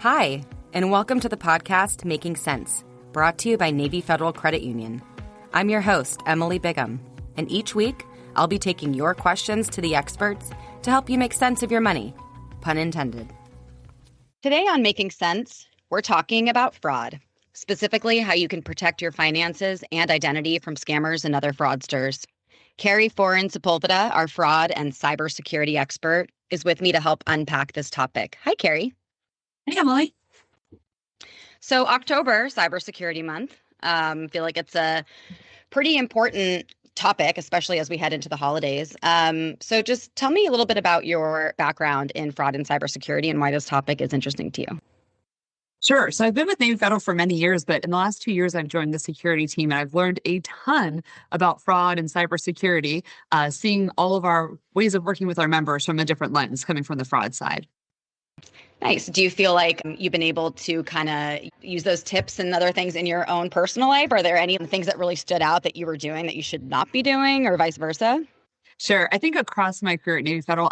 Hi, and welcome to the podcast Making Sense, brought to you by Navy Federal Credit Union. I'm your host, Emily Bigham, and each week I'll be taking your questions to the experts to help you make sense of your money, pun intended. Today on Making Sense, we're talking about fraud, specifically how you can protect your finances and identity from scammers and other fraudsters. Carrie Foran Sepulveda, our fraud and cybersecurity expert, is with me to help unpack this topic. Hi, Carrie. Hey, Emily. So October, Cybersecurity Month. I feel like it's a pretty important topic, especially as we head into the holidays. So just tell me a little bit about your background in fraud and cybersecurity and why this topic is interesting to you. Sure. So I've been with Navy Federal for many years, but in the last 2 years, I've joined the security team and I've learned a ton about fraud and cybersecurity, seeing all of our ways of working with our members from a different lens coming from the fraud side. Nice. Do you feel like you've been able to kind of use those tips and other things in your own personal life? Are there any things that really stood out that you were doing that you should not be doing or vice versa? Sure. I think across my career at Navy Federal,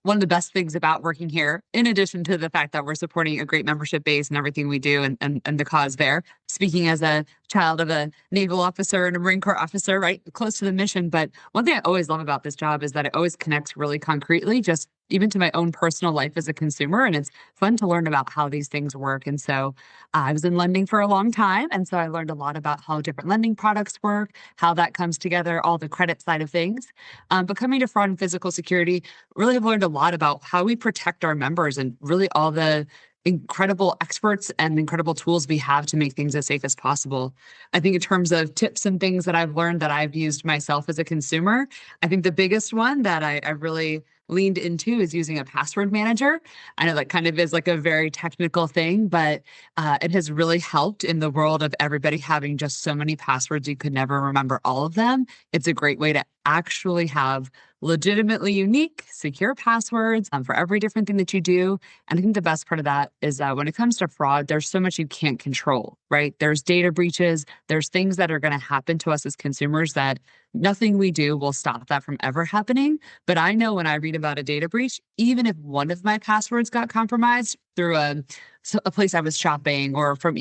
one of the best things about working here, in addition to the fact that we're supporting a great membership base and everything we do and the cause there, speaking as a child of a naval officer and a Marine Corps officer, right, close to the mission. But one thing I always love about this job is that it always connects really concretely, just even to my own personal life as a consumer. And it's fun to learn about how these things work. And so I was in lending for a long time. And so I learned a lot about how different lending products work, how that comes together, all the credit side of things. But coming to fraud and physical security, really have learned a lot about how we protect our members and really all the incredible experts and incredible tools we have to make things as safe as possible. I think in terms of tips and things that I've learned that I've used myself as a consumer, I think the biggest one that I really leaned into is using a password manager. I know that kind of is like a very technical thing, but it has really helped in the world of everybody having just so many passwords you could never remember all of them. It's a great way to actually have legitimately unique, secure passwords for every different thing that you do. And I think the best part of that is that when it comes to fraud, there's so much you can't control, right? There's data breaches, there's things that are going to happen to us as consumers that nothing we do will stop that from ever happening. But I know when I read about a data breach, even if one of my passwords got compromised through a place I was shopping or from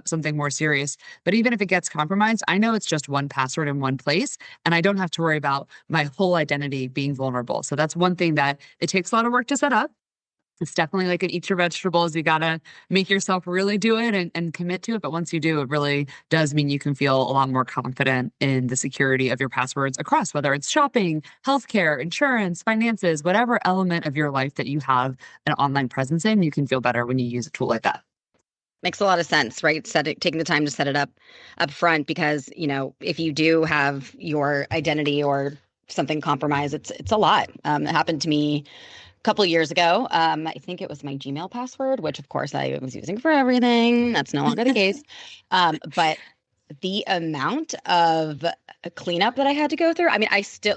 something more serious, but even if it gets compromised, I know it's just one password in one place, and I don't have to worry about my whole identity being vulnerable. So that's one thing that it takes a lot of work to set up. It's definitely like an eat your vegetables. You got to make yourself really do it and commit to it. But once you do, it really does mean you can feel a lot more confident in the security of your passwords across, whether it's shopping, healthcare, insurance, finances, whatever element of your life that you have an online presence in, you can feel better when you use a tool like that. Makes a lot of sense, right? Taking the time to set it up front, because, if you do have your identity or something compromised, it's a lot. It happened to me couple of years ago. I think it was my Gmail password, which of course I was using for everything. That's no longer the case. But the amount of cleanup that I had to go through. I mean,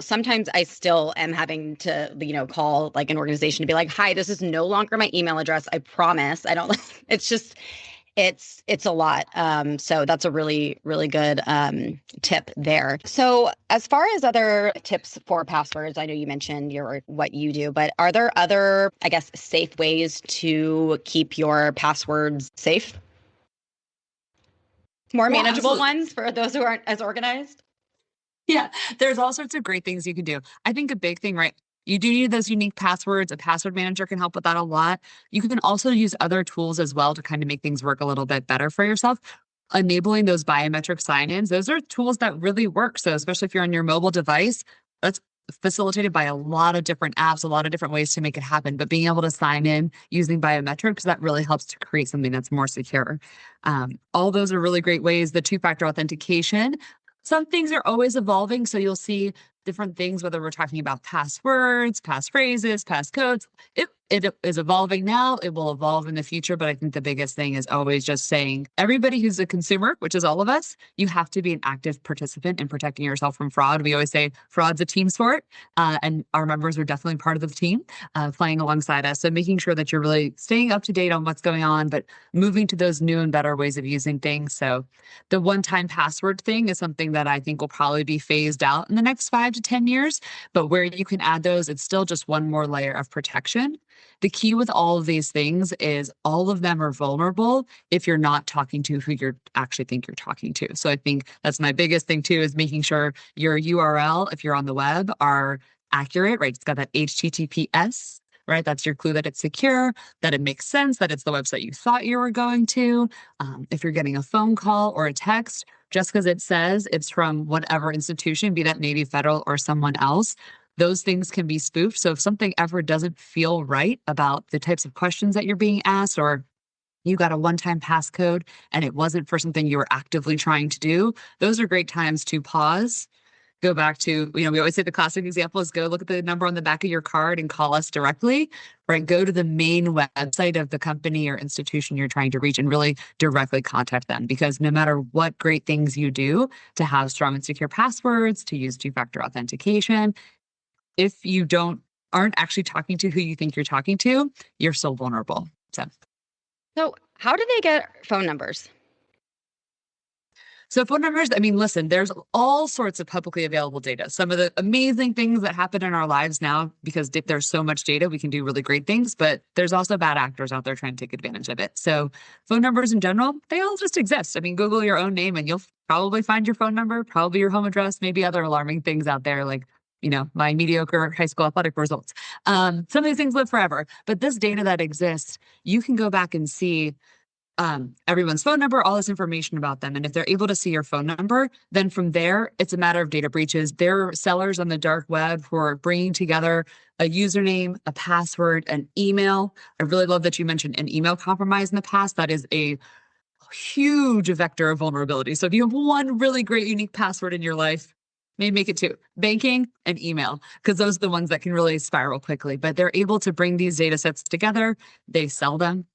sometimes I still am having to, call like an organization to be like, hi, this is no longer my email address. I promise. I don't, it's just, it's a lot. So that's a really, really good tip there. So as far as other tips for passwords, I know you mentioned what you do, but are there other, I guess, safe ways to keep your passwords safe? More manageable ones for those who aren't as organized? Yeah, there's all sorts of great things you can do. I think a big thing, right? You do need those unique passwords. A password manager can help with that a lot. You can also use other tools as well to kind of make things work a little bit better for yourself. Enabling those biometric sign-ins, those are tools that really work. So especially if you're on your mobile device, that's facilitated by a lot of different apps, a lot of different ways to make it happen. But being able to sign in using biometrics, that really helps to create something that's more secure. All those are really great ways. The two-factor authentication, some things are always evolving. So you'll see different things, whether we're talking about passwords, passphrases, passcodes. It is evolving now. It will evolve in the future. But I think the biggest thing is always just saying everybody who's a consumer, which is all of us, you have to be an active participant in protecting yourself from fraud. We always say fraud's a team sport, and our members are definitely part of the team playing alongside us. So making sure that you're really staying up to date on what's going on, but moving to those new and better ways of using things. So the one-time password thing is something that I think will probably be phased out in the next 5 5 to 10 years, but where you can add those, it's still just one more layer of protection. The key with all of these things is all of them are vulnerable if you're not talking to who you actually think you're talking to. So I think that's my biggest thing too, is making sure your URL, if you're on the web, are accurate, right? It's got that HTTPS, right? That's your clue that it's secure, that it makes sense, that it's the website you thought you were going to. If you're getting a phone call or a text, just because it says it's from whatever institution, be that Navy Federal or someone else, those things can be spoofed. So if something ever doesn't feel right about the types of questions that you're being asked, or you got a one-time passcode and it wasn't for something you were actively trying to do, those are great times to pause. Go back to, we always say the classic example is go look at the number on the back of your card and call us directly, right? Go to the main website of the company or institution you're trying to reach and really directly contact them. Because no matter what great things you do to have strong and secure passwords, to use two-factor authentication, if you aren't actually talking to who you think you're talking to, you're still vulnerable. So how do they get phone numbers? So phone numbers, listen, there's all sorts of publicly available data. Some of the amazing things that happen in our lives now, because there's so much data, we can do really great things, but there's also bad actors out there trying to take advantage of it. So phone numbers in general, they all just exist. Google your own name and you'll probably find your phone number, probably your home address, maybe other alarming things out there like, my mediocre high school athletic results. Some of these things live forever, but this data that exists, you can go back and see everyone's phone number, all this information about them. And if they're able to see your phone number, then from there, it's a matter of data breaches. There are sellers on the dark web who are bringing together a username, a password, an email. I really love that you mentioned an email compromise in the past. That is a huge vector of vulnerability. So if you have one really great unique password in your life, maybe make it two: banking and email, because those are the ones that can really spiral quickly. But they're able to bring these data sets together. They sell them.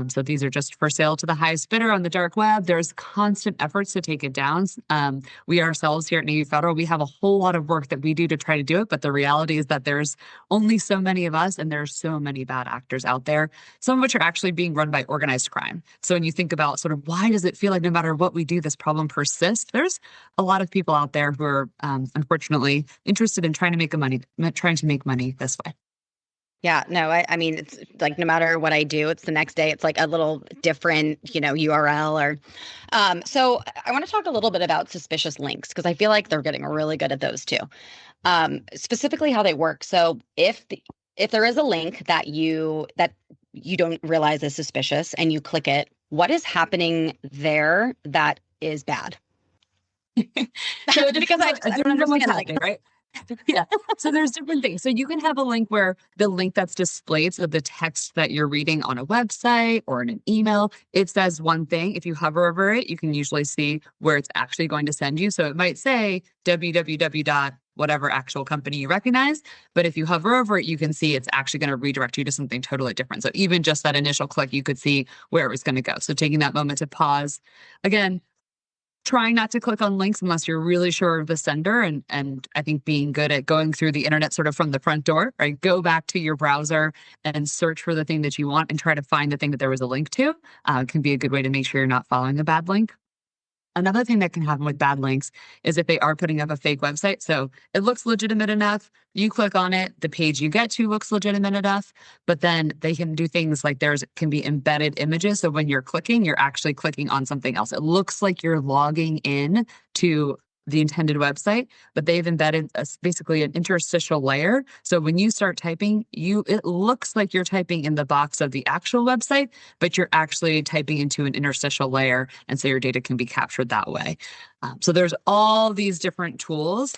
So these are just for sale to the highest bidder on the dark web. There's constant efforts to take it down. We ourselves here at Navy Federal, we have a whole lot of work that we do to try to do it. But the reality is that there's only so many of us and there's so many bad actors out there, some of which are actually being run by organized crime. So when you think about sort of why does it feel like no matter what we do, this problem persists, there's a lot of people out there who are unfortunately interested in trying to make money this way. Yeah, no, it's like no matter what I do, it's the next day, it's like a little different, URL or, so I want to talk a little bit about suspicious links because I feel like they're getting really good at those too. Specifically how they work. So if there is a link that you don't realize is suspicious and you click it, what is happening there that is bad? So because I don't understand that, right? Yeah. So there's different things. So you can have a link where the link that's displayed, so the text that you're reading on a website or in an email, it says one thing. If you hover over it, you can usually see where it's actually going to send you. So it might say www. whatever actual company you recognize. But if you hover over it, you can see it's actually going to redirect you to something totally different. So even just that initial click, you could see where it was going to go. So taking that moment to pause. Again, trying not to click on links unless you're really sure of the sender. And I think being good at going through the internet sort of from the front door, right? Go back to your browser and search for the thing that you want and try to find the thing that there was a link to can be a good way to make sure you're not following a bad link. Another thing that can happen with bad links is if they are putting up a fake website. So it looks legitimate enough. You click on it, the page you get to looks legitimate enough, but then they can do things like can be embedded images. So when you're clicking, you're actually clicking on something else. It looks like you're logging in to the intended website, but they've embedded basically an interstitial layer. So when you start typing, it looks like you're typing in the box of the actual website, but you're actually typing into an interstitial layer. And so your data can be captured that way. So there's all these different tools.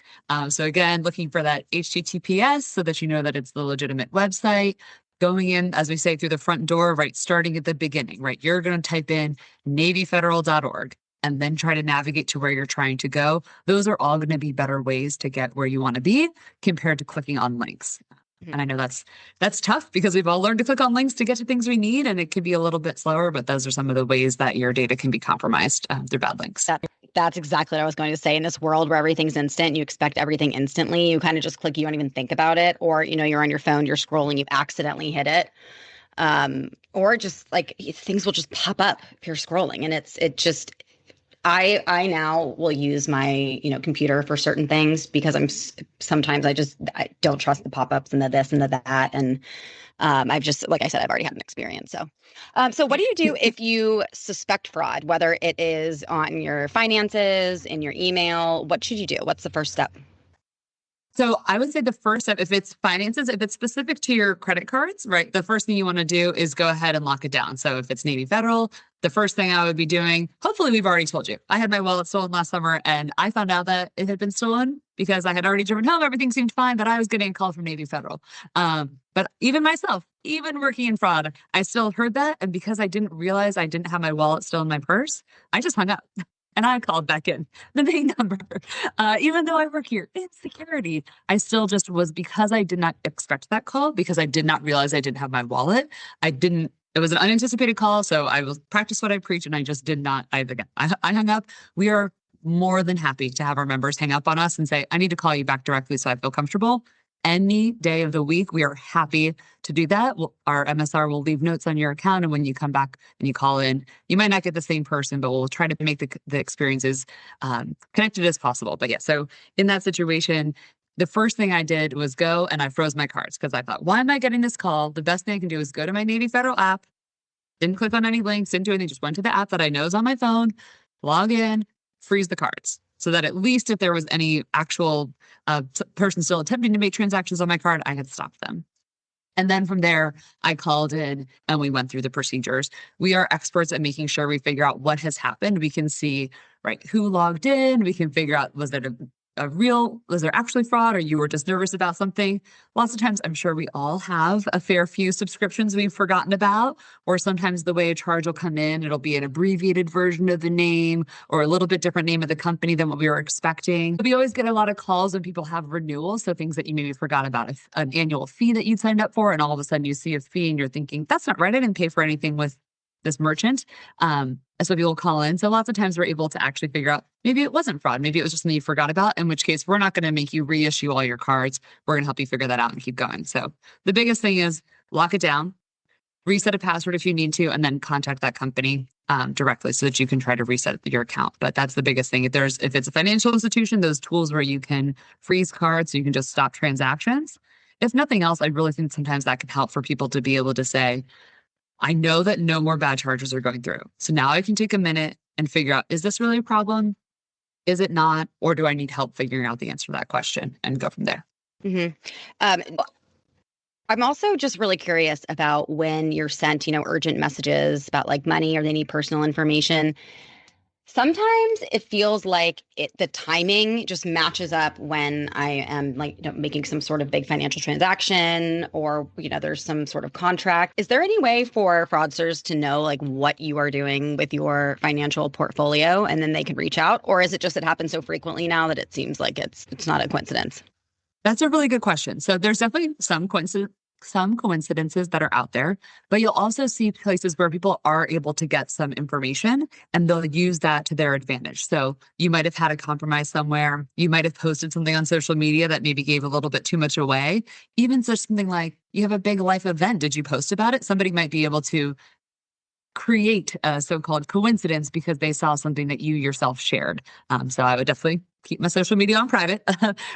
So again, looking for that HTTPS so that you know that it's the legitimate website. Going in, as we say, through the front door, right? Starting at the beginning, right? You're going to type in NavyFederal.org. And then try to navigate to where you're trying to go. Those are all going to be better ways to get where you want to be compared to clicking on links. Mm-hmm. And I know that's tough because we've all learned to click on links to get to things we need, and it can be a little bit slower, but those are some of the ways that your data can be compromised through bad links. That's exactly what I was going to say. In this world where everything's instant, you expect everything instantly. You kind of just click, you don't even think about it. Or, you're on your phone, you're scrolling, you accidentally hit it. Or just like things will just pop up if you're scrolling. And I now will use my, computer for certain things because sometimes I don't trust the pop-ups and the this and the that. And I've just, like I said, I've already had an experience. So what do you do if you suspect fraud, whether it is on your finances, in your email? What should you do? What's the first step? So I would say the first step, if it's finances, if it's specific to your credit cards, right, the first thing you want to do is go ahead and lock it down. So if it's Navy Federal, the first thing I would be doing, hopefully we've already told you. I had my wallet stolen last summer and I found out that it had been stolen because I had already driven home. Everything seemed fine, but I was getting a call from Navy Federal. But even myself, even working in fraud, I still heard that. And because I didn't realize I didn't have my wallet still in my purse, I just hung up. And I called back in the main number. Even though I work here in security, I still just was, because I did not expect that call, because I did not realize I didn't have my wallet. It was an unanticipated call. So I will practice what I preach. And I just did not, I hung up. We are more than happy to have our members hang up on us and say, I need to call you back directly so I feel comfortable. Any day of the week, we are happy to do that. Our MSR will leave notes on your account. And when you come back and you call in, you might not get the same person, but we'll try to make the experiences connected as possible. But yeah, so in that situation, the first thing I did was go and I froze my cards because I thought, why am I getting this call? The best thing I can do is go to my Navy Federal app. Didn't click on any links, didn't do anything, just went to the app that I know is on my phone, log in, freeze the cards. So that at least if there was any actual person still attempting to make transactions on my card, I had stopped them. And then from there, I called in and we went through the procedures. We are experts at making sure we figure out what has happened. We can see, right, who logged in. We can figure out, was there actually fraud, or you were just nervous about something? Lots of times, I'm sure we all have a fair few subscriptions we've forgotten about, or sometimes the way a charge will come in, it'll be an abbreviated version of the name or a little bit different name of the company than what we were expecting. We always get a lot of calls when people have renewals, so things that you maybe forgot about, an annual fee that you signed up for, and all of a sudden you see a fee and you're thinking, that's not right, I didn't pay for anything with this merchant. So people will call in. So lots of times we're able to actually figure out, maybe it wasn't fraud. Maybe it was just something you forgot about, in which case we're not going to make you reissue all your cards. We're going to help you figure that out and keep going. So the biggest thing is lock it down, reset a password if you need to, and then contact that company directly so that you can try to reset your account. But that's the biggest thing. If it's a financial institution, those tools where you can freeze cards so you can just stop transactions. If nothing else, I really think sometimes that can help for people to be able to say, I know that no more bad charges are going through. So now I can take a minute and figure out, is this really a problem? Is it not? Or do I need help figuring out the answer to that question and go from there? Mm-hmm. I'm also just really curious about when you're sent, urgent messages about like money or they need personal information. Sometimes it feels like the timing just matches up when I am making some sort of big financial transaction or, there's some sort of contract. Is there any way for fraudsters to know like what you are doing with your financial portfolio and then they can reach out? Or is it just it happens so frequently now that it seems like it's not a coincidence? That's a really good question. So there's definitely some coincidences that are out there, but you'll also see places where people are able to get some information and they'll use that to their advantage. So you might have had a compromise somewhere. You might have posted something on social media that maybe gave a little bit too much away. Even such something like you have a big life event. Did you post about it? Somebody might be able to create a so-called coincidence because they saw something that you yourself shared. So I would definitely keep my social media on private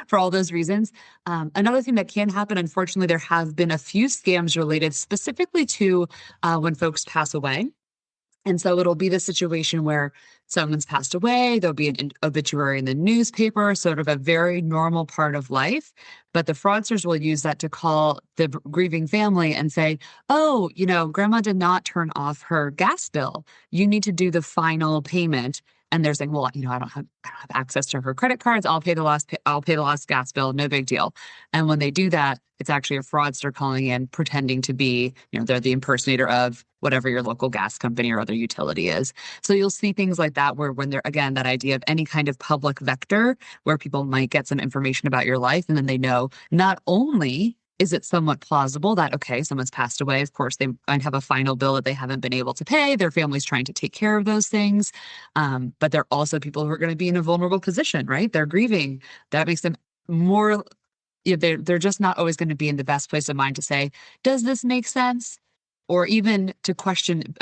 for all those reasons. Another thing that can happen, unfortunately, there have been a few scams related specifically to when folks pass away. And so it'll be the situation where someone's passed away, there'll be an obituary in the newspaper, sort of a very normal part of life. But the fraudsters will use that to call the grieving family and say, oh, grandma did not turn off her gas bill. You need to do the final payment. And they're saying, well, I don't have access to her credit cards. I'll pay the last gas bill. No big deal. And when they do that, it's actually a fraudster calling in, pretending to be, they're the impersonator of whatever your local gas company or other utility is. So you'll see things like that where when they're, again, that idea of any kind of public vector where people might get some information about your life and then they know not only is it somewhat plausible that, okay, someone's passed away. Of course, they might have a final bill that they haven't been able to pay. Their family's trying to take care of those things. But they're also people who are going to be in a vulnerable position, right? They're grieving. That makes them more, they're just not always going to be in the best place of mind to say, does this make sense? Or even to question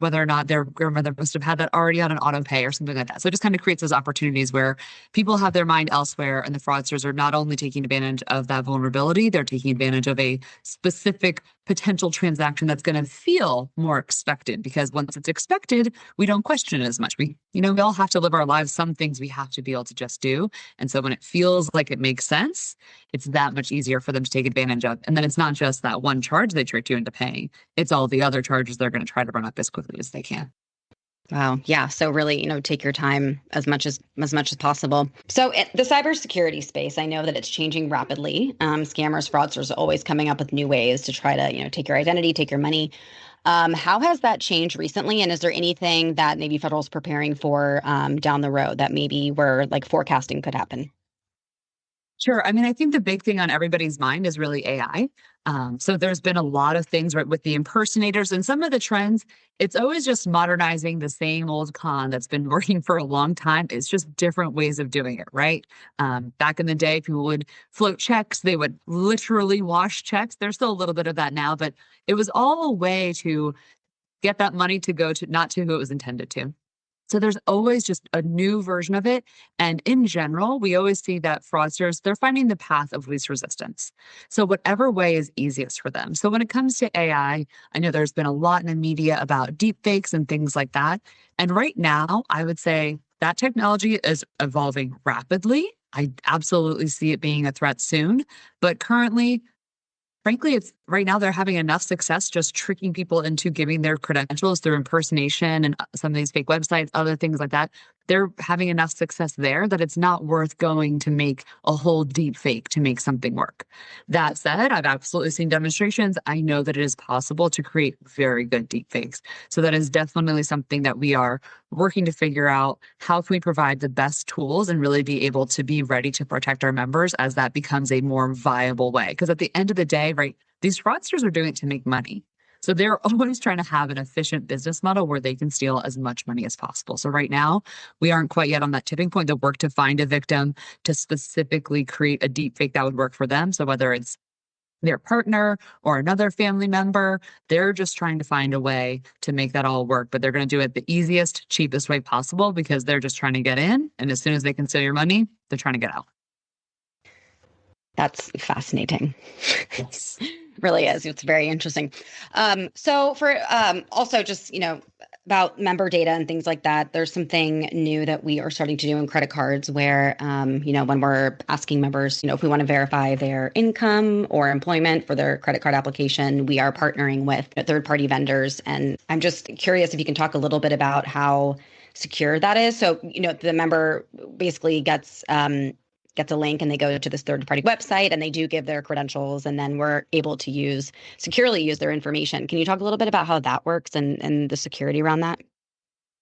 whether or not their grandmother must have had that already on an auto pay or something like that. So it just kind of creates those opportunities where people have their mind elsewhere, and the fraudsters are not only taking advantage of that vulnerability, they're taking advantage of a specific potential transaction that's going to feel more expected, because once it's expected, we don't question it as much. We all have to live our lives. Some things we have to be able to just do. And so when it feels like it makes sense, it's that much easier for them to take advantage of. And then it's not just that one charge they tricked you into paying. It's all the other charges they're going to try to run up as quickly as they can. Wow. Yeah. So really, take your time as much as possible. So the cybersecurity space, I know that it's changing rapidly. Scammers, fraudsters are always coming up with new ways to try to, take your identity, take your money. How has that changed recently? And is there anything that maybe federal's preparing for down the road that maybe we're like forecasting could happen? Sure. I mean, I think the big thing on everybody's mind is really AI. So there's been a lot of things, right, with the impersonators and some of the trends. It's always just modernizing the same old con that's been working for a long time. It's just different ways of doing it, right? Back in the day, people would float checks. They would literally wash checks. There's still a little bit of that now, but it was all a way to get that money to go to not to who it was intended to. So there's always just a new version of it. And in general, we always see that fraudsters, they're finding the path of least resistance. So whatever way is easiest for them. So when it comes to AI, I know there's been a lot in the media about deep fakes and things like that. And right now, I would say that technology is evolving rapidly. I absolutely see it being a threat soon. But currently, frankly, it's right now they're having enough success just tricking people into giving their credentials through impersonation and some of these fake websites, other things like that. They're having enough success there that it's not worth going to make a whole deep fake to make something work. That said, I've absolutely seen demonstrations. I know that it is possible to create very good deep fakes. So that is definitely something that we are working to figure out. How can we provide the best tools and really be able to be ready to protect our members as that becomes a more viable way? Because at the end of the day, right, these fraudsters are doing it to make money. So they're always trying to have an efficient business model where they can steal as much money as possible. So right now, we aren't quite yet on that tipping point. The work to find a victim to specifically create a deep fake that would work for them. So whether it's their partner or another family member, they're just trying to find a way to make that all work. But they're going to do it the easiest, cheapest way possible because they're just trying to get in. And as soon as they can steal your money, they're trying to get out. That's fascinating. Yes. Really is. It's very interesting. So for also just, about member data and things like that, there's something new that we are starting to do in credit cards where, when we're asking members, if we want to verify their income or employment for their credit card application, we are partnering with third-party vendors. And I'm just curious if you can talk a little bit about how secure that is. So, the member basically gets a link and they go to this third-party website and they do give their credentials, and then we're able to securely use their information. Can you talk a little bit about how that works and the security around that?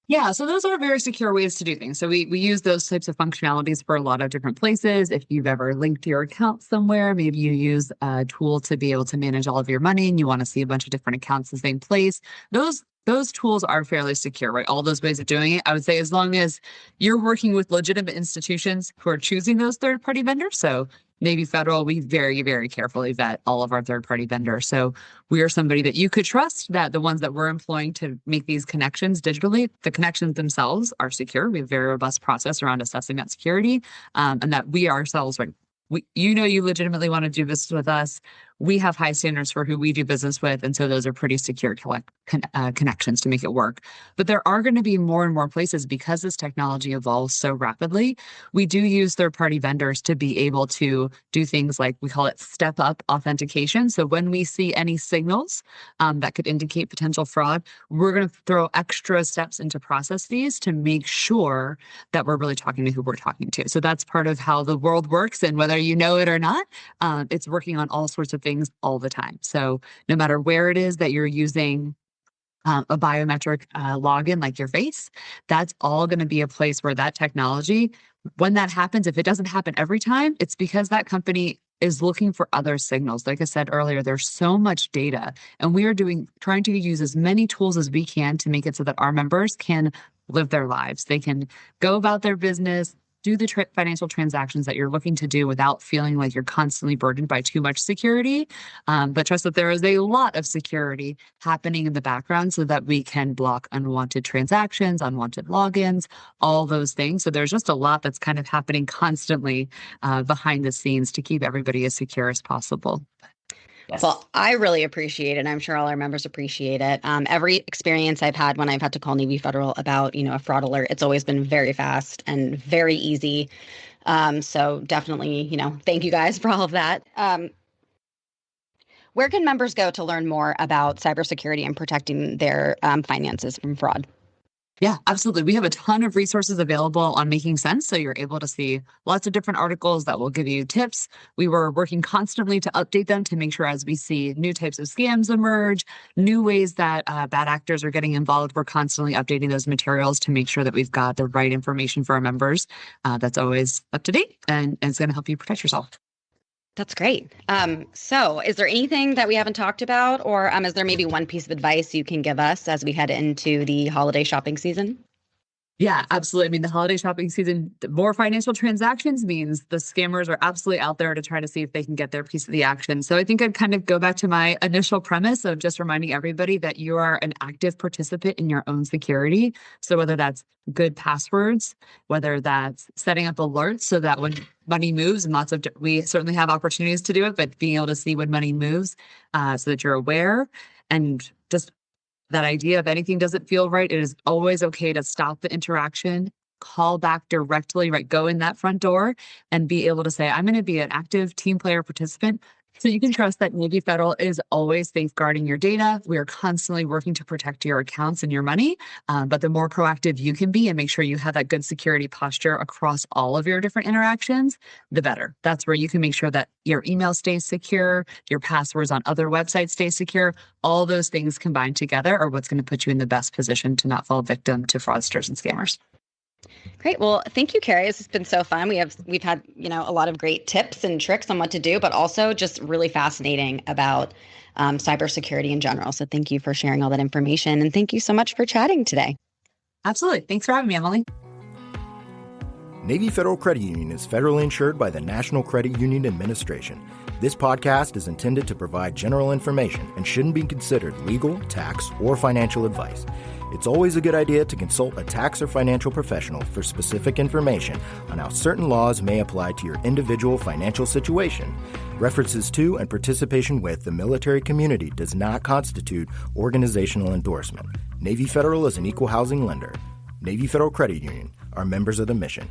Yeah, so those are very secure ways to do things. So we use those types of functionalities for a lot of different places. If you've ever linked your account somewhere, maybe you use a tool to be able to manage all of your money and you want to see a bunch of different accounts in the same place. Those tools are fairly secure, right? All those ways of doing it, I would say, as long as you're working with legitimate institutions who are choosing those third-party vendors. So Navy Federal, we very, very carefully vet all of our third-party vendors. So we are somebody that you could trust, that the ones that we're employing to make these connections digitally, the connections themselves are secure. We have a very robust process around assessing that security, and that we ourselves, right, you legitimately want to do business with us. We have high standards for who we do business with. And so those are pretty secure connections to make it work. But there are going to be more and more places because this technology evolves so rapidly. We do use third-party vendors to be able to do things like, we call it step-up authentication. So when we see any signals that could indicate potential fraud, we're going to throw extra steps into processes to make sure that we're really talking to who we're talking to. So that's part of how the world works. And whether you know it or not, it's working on all sorts of things all the time. So no matter where it is that you're using a biometric login like your face, that's all going to be a place where that technology, when that happens, if it doesn't happen every time, it's because that company is looking for other signals. Like I said earlier, there's so much data, and we are trying to use as many tools as we can to make it so that our members can live their lives. They can go about their business, do the financial transactions that you're looking to do without feeling like you're constantly burdened by too much security. But trust that there is a lot of security happening in the background so that we can block unwanted transactions, unwanted logins, all those things. So there's just a lot that's kind of happening constantly behind the scenes to keep everybody as secure as possible. Yes. Well, I really appreciate it. I'm sure all our members appreciate it. Every experience I've had when I've had to call Navy Federal about, a fraud alert, it's always been very fast and very easy. So definitely, thank you guys for all of that. Where can members go to learn more about cybersecurity and protecting their finances from fraud? Yeah, absolutely. We have a ton of resources available on Making Sense. So you're able to see lots of different articles that will give you tips. We were working constantly to update them to make sure as we see new types of scams emerge, new ways that bad actors are getting involved, we're constantly updating those materials to make sure that we've got the right information for our members. That's always up to date and it's going to help you protect yourself. That's great. So is there anything that we haven't talked about, or is there maybe one piece of advice you can give us as we head into the holiday shopping season? Yeah, absolutely. I mean, the holiday shopping season, more financial transactions means the scammers are absolutely out there to try to see if they can get their piece of the action. So I think I'd kind of go back to my initial premise of just reminding everybody that you are an active participant in your own security. So whether that's good passwords, whether that's setting up alerts so that when money moves, and we certainly have opportunities to do it, but being able to see when money moves so that you're aware, and just that idea of anything doesn't feel right, it is always okay to stop the interaction, call back directly, right? Go in that front door and be able to say, I'm going to be an active team player participant. So you can trust that Navy Federal is always safeguarding your data. We are constantly working to protect your accounts and your money. But the more proactive you can be and make sure you have that good security posture across all of your different interactions, the better. That's where you can make sure that your email stays secure, your passwords on other websites stay secure. All those things combined together are what's going to put you in the best position to not fall victim to fraudsters and scammers. Great. Well, thank you, Carrie. This has been so fun. We've had, a lot of great tips and tricks on what to do, but also just really fascinating about cybersecurity in general. So thank you for sharing all that information. And thank you so much for chatting today. Absolutely. Thanks for having me, Emily. Navy Federal Credit Union is federally insured by the National Credit Union Administration. This podcast is intended to provide general information and shouldn't be considered legal, tax, or financial advice. It's always a good idea to consult a tax or financial professional for specific information on how certain laws may apply to your individual financial situation. References to and participation with the military community does not constitute organizational endorsement. Navy Federal is an equal housing lender. Navy Federal Credit Union are members of the mission.